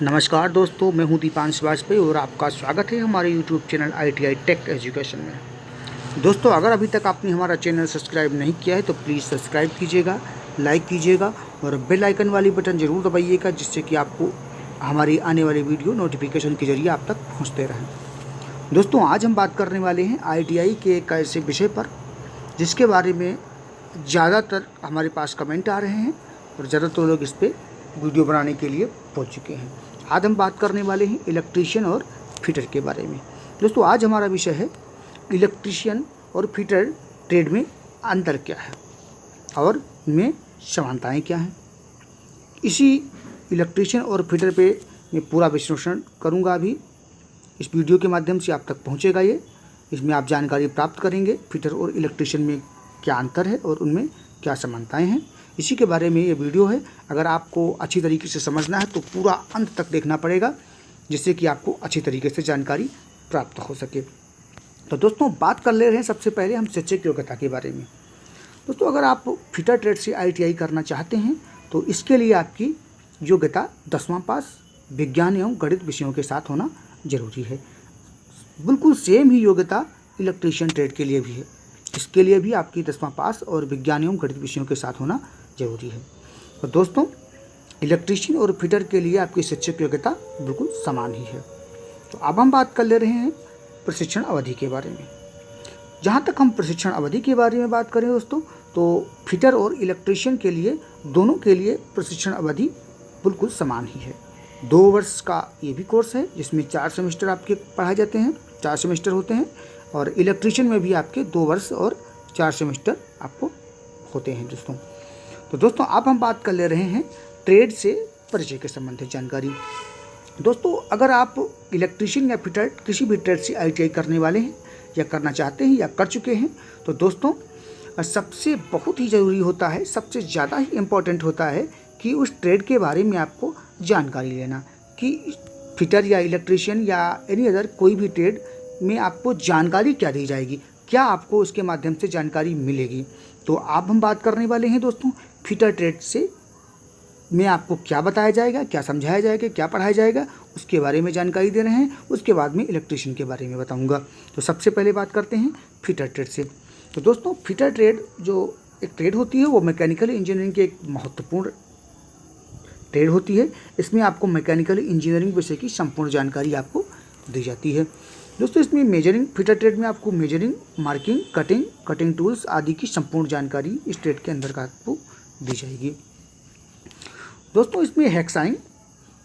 नमस्कार दोस्तों, मैं हूं दीपांश वाजपेयी और आपका स्वागत है हमारे YouTube channel ITI tech education में। दोस्तों, अगर अभी तक आपने हमारा चैनल सब्सक्राइब नहीं किया है तो प्लीज़ सब्सक्राइब कीजिएगा, लाइक कीजिएगा और बेल आइकन वाली बटन ज़रूर दबाइएगा, जिससे कि आपको हमारी आने वाली वीडियो नोटिफिकेशन के जरिए आप तक पहुँचते रहें। दोस्तों, आज हम बात करने वाले हैं ITI के एक ऐसे विषय पर जिसके बारे में ज़्यादातर हमारे पास कमेंट आ रहे हैं और ज़्यादातर लोग इस पर वीडियो बनाने के लिए पहुँच चुके हैं। आज हम बात करने वाले हैं इलेक्ट्रीशियन और फिटर के बारे में। दोस्तों, आज हमारा विषय है इलेक्ट्रीशियन और फिटर ट्रेड में अंतर क्या है और इनमें समानताएं क्या हैं। इसी इलेक्ट्रीशियन और फिटर पे मैं पूरा विश्लेषण करूंगा। अभी इस वीडियो के माध्यम से आप तक पहुंचेगा ये। इसमें आप जानकारी प्राप्त करेंगे फिटर और इलेक्ट्रीशियन में क्या अंतर है और उनमें क्या समानताएँ हैं। इसी के बारे में ये वीडियो है। अगर आपको अच्छी तरीके से समझना है तो पूरा अंत तक देखना पड़ेगा, जिससे कि आपको अच्छी तरीके से जानकारी प्राप्त हो सके। तो दोस्तों, बात कर ले रहे हैं सबसे पहले हम शैक्षिक योग्यता के बारे में। दोस्तों, अगर आप फिटर ट्रेड से ITI करना चाहते हैं तो इसके लिए आपकी योग्यता 10वां पास विज्ञान एवं गणित विषयों के साथ होना जरूरी है। बिल्कुल सेम ही योग्यता इलेक्ट्रीशियन ट्रेड के लिए भी है। इसके लिए भी आपकी 10वां पास और विज्ञान एवं गणित विषयों के साथ होना जरूरी है। तो दोस्तों, इलेक्ट्रीशियन और फिटर के लिए आपकी शैक्षिक योग्यता बिल्कुल समान ही है। तो अब हम बात कर ले रहे हैं प्रशिक्षण अवधि के बारे में। जहाँ तक हम प्रशिक्षण अवधि के बारे में बात करें दोस्तों, तो फिटर और इलेक्ट्रीशियन के लिए दोनों के लिए प्रशिक्षण अवधि बिल्कुल समान ही है। 2 वर्ष का ये भी कोर्स है जिसमें 4 सेमेस्टर आपके पढ़ाए जाते हैं, 4 सेमेस्टर होते हैं। और इलेक्ट्रीशियन में भी आपके 2 वर्ष और 4 सेमेस्टर आपको होते हैं दोस्तों। तो दोस्तों, अब हम बात कर ले रहे हैं ट्रेड से परिचय के संबंधित जानकारी। दोस्तों, अगर आप इलेक्ट्रीशियन या फिटर किसी भी ट्रेड से ITI करने वाले हैं या करना चाहते हैं या कर चुके हैं, तो दोस्तों सबसे बहुत ही ज़रूरी होता है, सबसे ज़्यादा ही इम्पोर्टेंट होता है कि उस ट्रेड के बारे में आपको जानकारी लेना कि फिटर या इलेक्ट्रीशियन या एनी अदर कोई भी ट्रेड में आपको जानकारी क्या दी जाएगी, क्या आपको उसके माध्यम से जानकारी मिलेगी। तो अब हम बात करने वाले हैं दोस्तों फिटर ट्रेड से में आपको क्या बताया जाएगा, क्या समझाया जाएगा, क्या पढ़ाया जाएगा, उसके बारे में जानकारी दे रहे हैं। उसके बाद में इलेक्ट्रीशियन के बारे में बताऊंगा। तो सबसे पहले बात करते हैं फिटर ट्रेड से। तो दोस्तों, फिटर ट्रेड जो एक ट्रेड होती है वो मैकेनिकल इंजीनियरिंग की एक महत्वपूर्ण ट्रेड होती है। इसमें आपको मैकेनिकल इंजीनियरिंग विषय की संपूर्ण जानकारी आपको दी जाती है। दोस्तों, इसमें मेजरिंग फिटर ट्रेड में आपको मेजरिंग, मार्किंग, कटिंग टूल्स आदि की संपूर्ण जानकारी इस ट्रेड के अंदर आपको दी जाएगी। दोस्तों, इसमें hacksawing,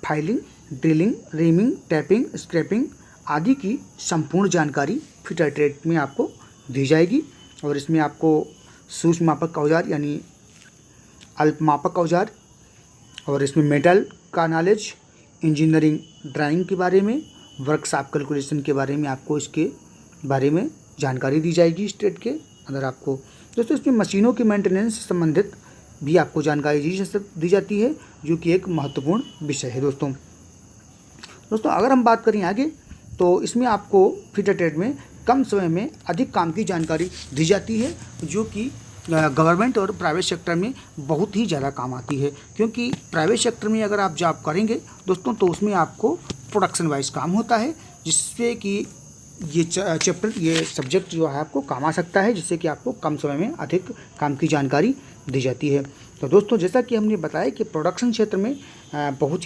filing, drilling, reaming, tapping, scraping आदि की संपूर्ण जानकारी फिटर ट्रेड में आपको दी जाएगी। और इसमें आपको सूक्ष्म मापक औजार यानी अल्प मापक औजार, और इसमें मेटल का नॉलेज, इंजीनियरिंग ड्राइंग के बारे में, वर्कशॉप कैलकुलेशन के बारे में आपको इसके बारे में जानकारी दी जाएगी इस ट्रेड के अंदर आपको। दोस्तों, इसमें मशीनों की मेंटेनेंस से संबंधित भी आपको जानकारी दी जाती है, जो कि एक महत्वपूर्ण विषय है दोस्तों। अगर हम बात करें आगे, तो इसमें आपको फिटर ट्रेड में कम समय में अधिक काम की जानकारी दी जाती है, जो कि गवर्नमेंट और प्राइवेट सेक्टर में बहुत ही ज़्यादा काम आती है। क्योंकि प्राइवेट सेक्टर में अगर आप जॉब करेंगे दोस्तों, तो उसमें आपको प्रोडक्शन वाइज काम होता है, जिससे कि ये सब्जेक्ट जो है आपको काम आ सकता है, जिससे कि आपको कम समय में अधिक काम की जानकारी दी जाती है। तो दोस्तों, जैसा कि हमने बताया कि प्रोडक्शन क्षेत्र में बहुत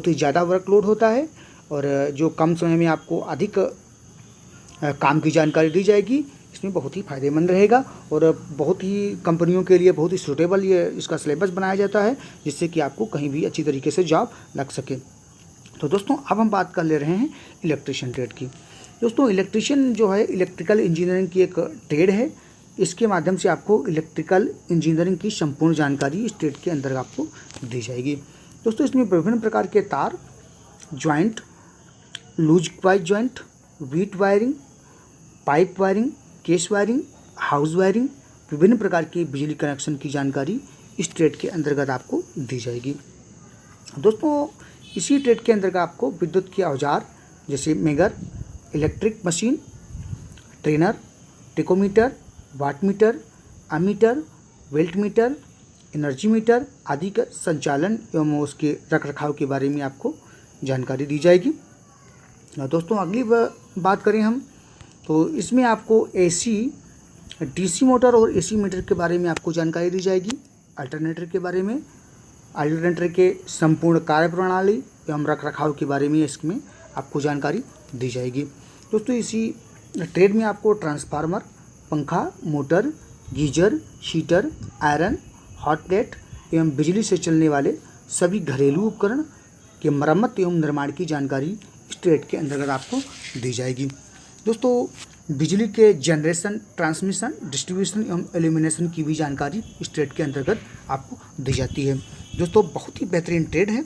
ही ज़्यादा वर्कलोड होता है, और जो कम समय में आपको अधिक काम की जानकारी दी जाएगी, इसमें बहुत ही फ़ायदेमंद रहेगा। और बहुत ही कंपनियों के लिए बहुत ही सूटेबल ये इसका सिलेबस बनाया जाता है, जिससे कि आपको कहीं भी अच्छी तरीके से जॉब लग सके। तो दोस्तों, अब हम बात कर ले रहे हैं इलेक्ट्रीशियन ट्रेड की। दोस्तों, इलेक्ट्रीशियन जो है इलेक्ट्रिकल इंजीनियरिंग की एक ट्रेड है। इसके माध्यम से आपको इलेक्ट्रिकल इंजीनियरिंग की संपूर्ण जानकारी इस ट्रेड के अंदर आपको दी जाएगी। दोस्तों, इसमें विभिन्न प्रकार के तार, ज्वाइंट, लूज वाइज ज्वाइंट, वीट wiring, pipe wiring, case wiring, house wiring, विभिन्न प्रकार की बिजली कनेक्शन की जानकारी इस ट्रेड के अंतर्गत आपको दी जाएगी। दोस्तों, इसी ट्रेड के अंतर्गत आपको विद्युत के औजार जैसे megger, electric machine, trainer, tachometer, watt meter, ammeter, volt meter, energy meter आदि का संचालन एवं उसके रख रखाव के बारे में आपको जानकारी दी जाएगी। दोस्तों अगली बात करें हम तो इसमें आपको एसी, डीसी मोटर और एसी मीटर के बारे में आपको जानकारी दी जाएगी। अल्टरनेटर के बारे में, अल्टरनेटर के संपूर्ण कार्यप्रणाली एवं रखरखाव के बारे में इसमें आपको जानकारी दी जाएगी। दोस्तों इसी ट्रेड में आपको ट्रांसफार्मर, पंखा, motor, geyser, heater, iron, hot plate एवं बिजली से चलने वाले सभी घरेलू उपकरण के मरम्मत एवं निर्माण की जानकारी इस ट्रेड के अंतर्गत आपको दी जाएगी। दोस्तों बिजली के जनरेशन, ट्रांसमिशन, डिस्ट्रीब्यूशन एवं एल्यूमिनेशन की भी जानकारी इस ट्रेड के अंतर्गत आपको दी जाती है। दोस्तों बहुत ही बेहतरीन ट्रेड है।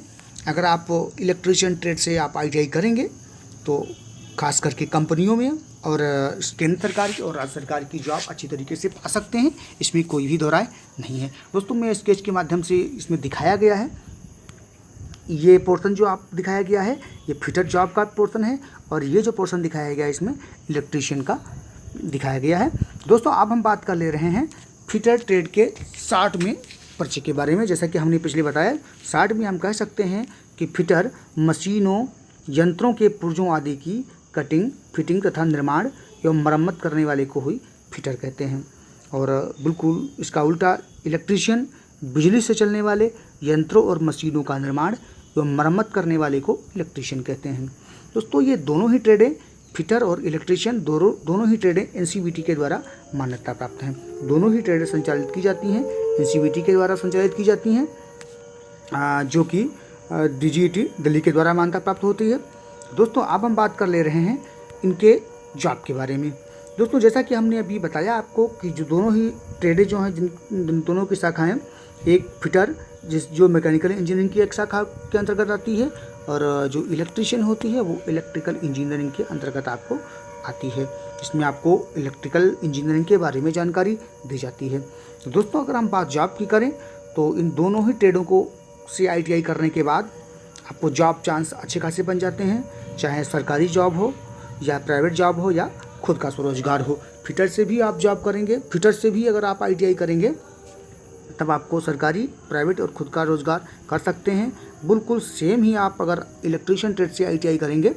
अगर आप इलेक्ट्रीशियन ट्रेड से आप ITI करेंगे तो खास करके कंपनियों में और केंद्र सरकार की और राज्य सरकार की जॉब अच्छी तरीके से पा सकते हैं, इसमें कोई भी दो राय नहीं है। दोस्तों मैं स्केच के माध्यम से इसमें दिखाया गया है, ये पोर्शन जो आप दिखाया गया है ये फिटर जॉब का पोर्शन है और ये जो पोर्शन दिखाया गया है इसमें इलेक्ट्रीशियन का दिखाया गया है। दोस्तों अब हम बात कर ले रहे हैं फिटर ट्रेड के 60वें पर्चे के बारे में। जैसा कि हमने पिछले बताया 60 में हम कह सकते हैं कि फिटर मशीनों, यंत्रों के पुर्जों आदि की कटिंग, फिटिंग तथा निर्माण एवं मरम्मत करने वाले को ही फिटर कहते हैं। और बिल्कुल इसका उल्टा इलेक्ट्रीशियन बिजली से चलने वाले यंत्रों और मशीनों का निर्माण एवं मरम्मत करने वाले को इलेक्ट्रीशियन कहते हैं। दोस्तों ये दोनों ही ट्रेडें, फिटर और इलेक्ट्रीशियन, दोनों ही ट्रेडें NCVT के द्वारा मान्यता प्राप्त हैं। दोनों ही ट्रेडें संचालित की जाती हैं, NCVT के द्वारा संचालित की जाती हैं, जो कि DGET दिल्ली के द्वारा मान्यता प्राप्त होती है। दोस्तों अब हम बात कर ले रहे हैं इनके जॉब के बारे में। दोस्तों जैसा कि हमने अभी बताया आपको कि जो दोनों ही ट्रेडें जो हैं, जिन दोनों की शाखाएं, एक फिटर जो मैकेनिकल इंजीनियरिंग की एक शाखा के अंतर्गत आती है और जो इलेक्ट्रीशियन होती है वो इलेक्ट्रिकल इंजीनियरिंग के अंतर्गत आपको आती है। इसमें आपको इलेक्ट्रिकल इंजीनियरिंग के बारे में जानकारी दी जाती है। तो दोस्तों अगर हम बात जॉब की करें तो इन दोनों ही ट्रेडों को से ITI करने के बाद आपको जॉब चांस अच्छे खासे बन जाते हैं, चाहे सरकारी जॉब हो या प्राइवेट जॉब हो या खुद का स्वरोजगार हो। फिटर से भी आप जॉब करेंगे, फिटर से भी अगर आप ITI करेंगे तब आपको सरकारी, प्राइवेट और खुद का रोज़गार कर सकते हैं। बिल्कुल सेम ही आप अगर इलेक्ट्रीशियन ट्रेड से ITI करेंगे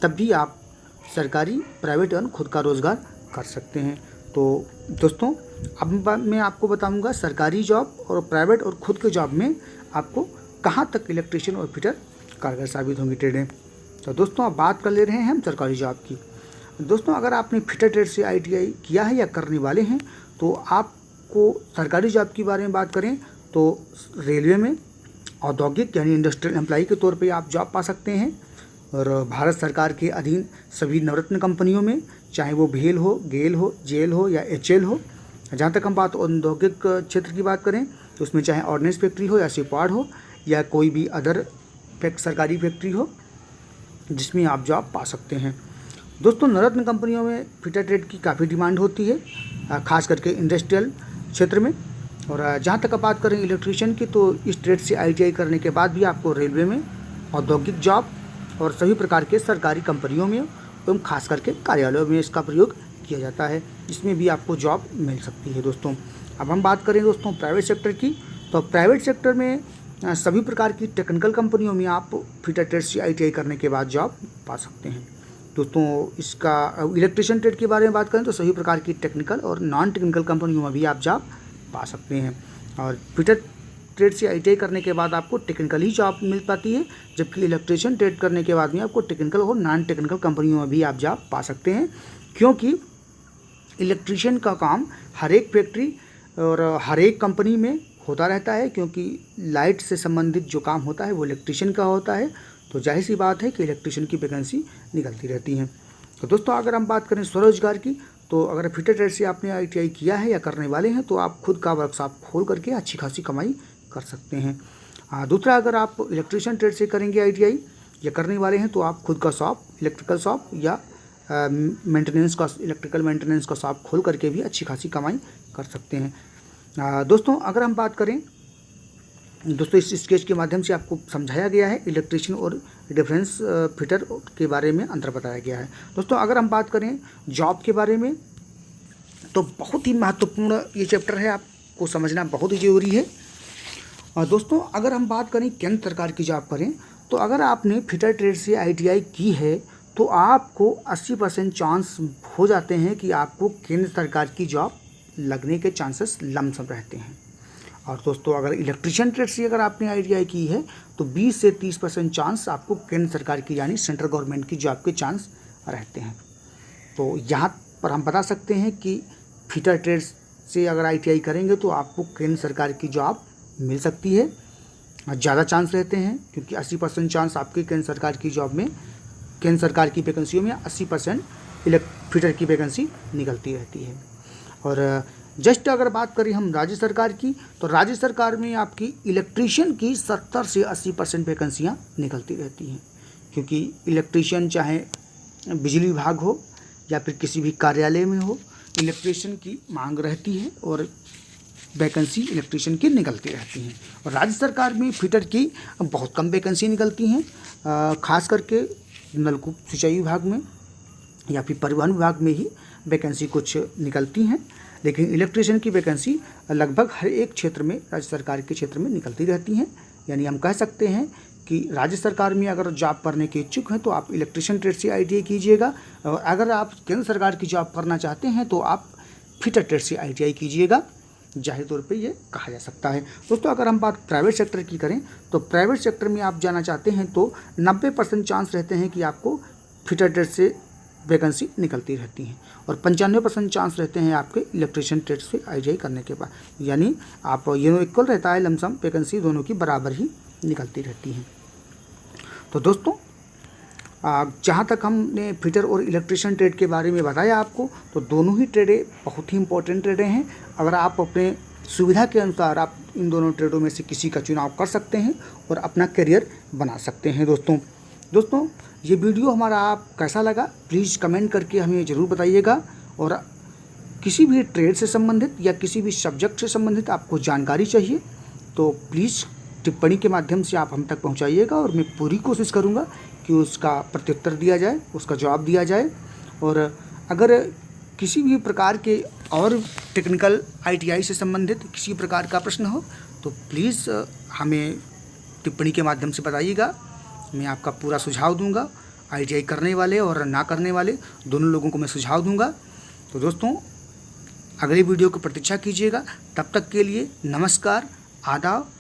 तब भी आप सरकारी, प्राइवेट और खुद का रोज़गार कर सकते हैं। तो दोस्तों अब मैं आपको बताऊंगा सरकारी जॉब और प्राइवेट और खुद के जॉब में आपको कहाँ तक इलेक्ट्रीशियन और फिटर कारगर साबित होंगी ट्रेडें। तो दोस्तों अब बात कर ले रहे हैं हम सरकारी जॉब की। दोस्तों अगर आपने फिटर ट्रेड से ITI किया है या करने वाले हैं तो आपको सरकारी जॉब के बारे में बात करें तो रेलवे में औद्योगिक यानी इंडस्ट्रियल एम्प्लॉई के तौर पे आप जॉब पा सकते हैं। और भारत सरकार के अधीन सभी नवरत्न कंपनियों में, चाहे वो भेल हो, गेल हो, जेल हो या HL हो। जहाँ तक हम बात औद्योगिक क्षेत्र की बात करें तो उसमें चाहे ऑर्डिनेंस फैक्ट्री हो या सिपाड़ हो या कोई भी अदर सरकारी फैक्ट्री हो जिसमें आप जॉब पा सकते हैं। दोस्तों नवरत्न कंपनियों में फिटर ट्रेड की काफ़ी डिमांड होती है, खास करके इंडस्ट्रियल क्षेत्र में। और जहाँ तक आप बात करें इलेक्ट्रीशियन की तो इस ट्रेड से ITI करने के बाद भी आपको रेलवे में, औद्योगिक जॉब और सभी प्रकार के सरकारी कंपनियों में एवं खास करके कार्यालयों में इसका प्रयोग किया जाता है। इसमें भी आपको जॉब मिल सकती है। दोस्तों अब हम बात करें दोस्तों प्राइवेट सेक्टर की, तो प्राइवेट सेक्टर में सभी प्रकार की टेक्निकल कंपनियों में आप फिटर ट्रेड से ITI करने के बाद जॉब पा सकते हैं। दोस्तों इसका इलेक्ट्रीशियन ट्रेड के बारे में बात करें तो सभी प्रकार की टेक्निकल और नॉन टेक्निकल कंपनियों में भी आप जॉब पा सकते हैं। और फिटर ट्रेड से ITI करने के बाद आपको टेक्निकल ही जॉब मिल पाती है, जबकि इलेक्ट्रीशियन ट्रेड करने के बाद में आपको टेक्निकल और नॉन टेक्निकल कंपनियों में भी आप जॉब पा सकते हैं। क्योंकि इलेक्ट्रीशियन का काम हर एक फैक्ट्री और हर एक कंपनी में होता रहता है, क्योंकि लाइट से संबंधित जो काम होता है वो इलेक्ट्रीशियन का होता है। तो जाहिर सी बात है कि इलेक्ट्रीशियन की वैकेंसी निकलती रहती हैं। तो दोस्तों अगर हम बात करें स्वरोजगार की, तो अगर फिटर ट्रेड से आपने ITI किया है या करने वाले हैं तो आप खुद का वर्कशॉप खोल करके अच्छी खासी कमाई कर सकते हैं। दूसरा, अगर आप इलेक्ट्रीशियन ट्रेड से करेंगे ITI या करने वाले हैं तो आप खुद का शॉप, इलेक्ट्रिकल शॉप या मेंटेनेंस का, इलेक्ट्रिकल मेंटेनेंस का शॉप खोल करके भी अच्छी खासी कमाई कर सकते हैं। दोस्तों अगर हम बात करें, दोस्तों इस स्केच के माध्यम से आपको समझाया गया है इलेक्ट्रीशियन और डिफरेंस फिटर के बारे में अंतर बताया गया है। दोस्तों अगर हम बात करें जॉब के बारे में तो बहुत ही महत्वपूर्ण ये चैप्टर है, आपको समझना बहुत ही ज़रूरी है। दोस्तों अगर हम बात करें केंद्र सरकार की जॉब करें तो अगर आपने फिटर ट्रेड से ITI की है तो आपको 80% चांस हो जाते हैं कि आपको केंद्र सरकार की जॉब लगने के चांसेस लमसम रहते हैं। और दोस्तों अगर इलेक्ट्रिशियन ट्रेड से अगर आपने ITI की है तो 20 से 30% चांस आपको केंद्र सरकार की यानी सेंट्रल गवर्नमेंट की जॉब के चांस रहते हैं। तो यहाँ पर हम बता सकते हैं कि फिटर ट्रेड से अगर ITI करेंगे तो आपको केंद्र सरकार की जॉब मिल सकती है, ज़्यादा चांस रहते हैं, क्योंकि 80% चांस आपके केंद्र सरकार की जॉब में, केंद्र सरकार की वैकेंसियों में 80% फिटर की वैकेंसी निकलती रहती है। और जस्ट अगर बात करें हम राज्य सरकार की, तो राज्य सरकार में आपकी इलेक्ट्रीशियन की 70 से 80% वैकेंसियाँ निकलती रहती हैं, क्योंकि इलेक्ट्रीशियन चाहे बिजली विभाग हो या फिर किसी भी कार्यालय में हो, इलेक्ट्रीशियन की मांग रहती है और वैकेंसी इलेक्ट्रीशियन की निकलती रहती हैं। और राज्य सरकार में फिटर की बहुत कम वैकेंसी निकलती हैं, खास करके नलकूप सिंचाई विभाग में या फिर परिवहन विभाग में ही वैकेंसी कुछ निकलती हैं, लेकिन इलेक्ट्रीशियन की वैकेंसी लगभग हर एक क्षेत्र में, राज्य सरकार के क्षेत्र में निकलती रहती हैं। यानी हम कह सकते हैं कि राज्य सरकार में अगर जॉब करने के इच्छुक हैं तो आप इलेक्ट्रिशियन ट्रेड से ITI कीजिएगा, और अगर आप केंद्र सरकार की जॉब करना चाहते हैं तो आप फिटर ट्रेड से ITI कीजिएगा, जाहिर तौर पे ये कहा जा सकता है। दोस्तों अगर हम बात प्राइवेट सेक्टर की करें तो प्राइवेट सेक्टर में आप जाना चाहते हैं तो 90% चांस रहते हैं कि आपको फिटर ट्रेड से वैकेंसी निकलती रहती हैं, और 95% चांस रहते हैं आपके इलेक्ट्रिशियन ट्रेड से ITI करने के बाद। यानी आप ये इक्वल रहता है, लमसम वैकेंसी दोनों की बराबर ही निकलती रहती हैं। तो दोस्तों जहाँ तक हमने फिटर और इलेक्ट्रिशियन ट्रेड के बारे में बताया आपको, तो दोनों ही ट्रेडें बहुत ही इंपॉर्टेंट ट्रेडें हैं। अगर आप अपने सुविधा के अनुसार आप इन दोनों ट्रेडों में से किसी का चुनाव कर सकते हैं और अपना करियर बना सकते हैं। दोस्तों ये वीडियो हमारा आप कैसा लगा प्लीज़ कमेंट करके हमें ज़रूर बताइएगा, और किसी भी ट्रेड से संबंधित या किसी भी सब्जेक्ट से संबंधित आपको जानकारी चाहिए तो प्लीज़ टिप्पणी के माध्यम से आप हम तक पहुंचाइएगा, और मैं पूरी कोशिश करूंगा कि उसका प्रत्युत्तर दिया जाए, उसका जवाब दिया जाए। और अगर किसी भी प्रकार के और टेक्निकल ITI से संबंधित किसी प्रकार का प्रश्न हो तो प्लीज़ हमें टिप्पणी के माध्यम से बताइएगा, मैं आपका पूरा सुझाव दूंगा। ITI करने वाले और ना करने वाले दोनों लोगों को मैं सुझाव दूंगा। तो दोस्तों अगले वीडियो की प्रतीक्षा कीजिएगा, तब तक के लिए नमस्कार, आदाब।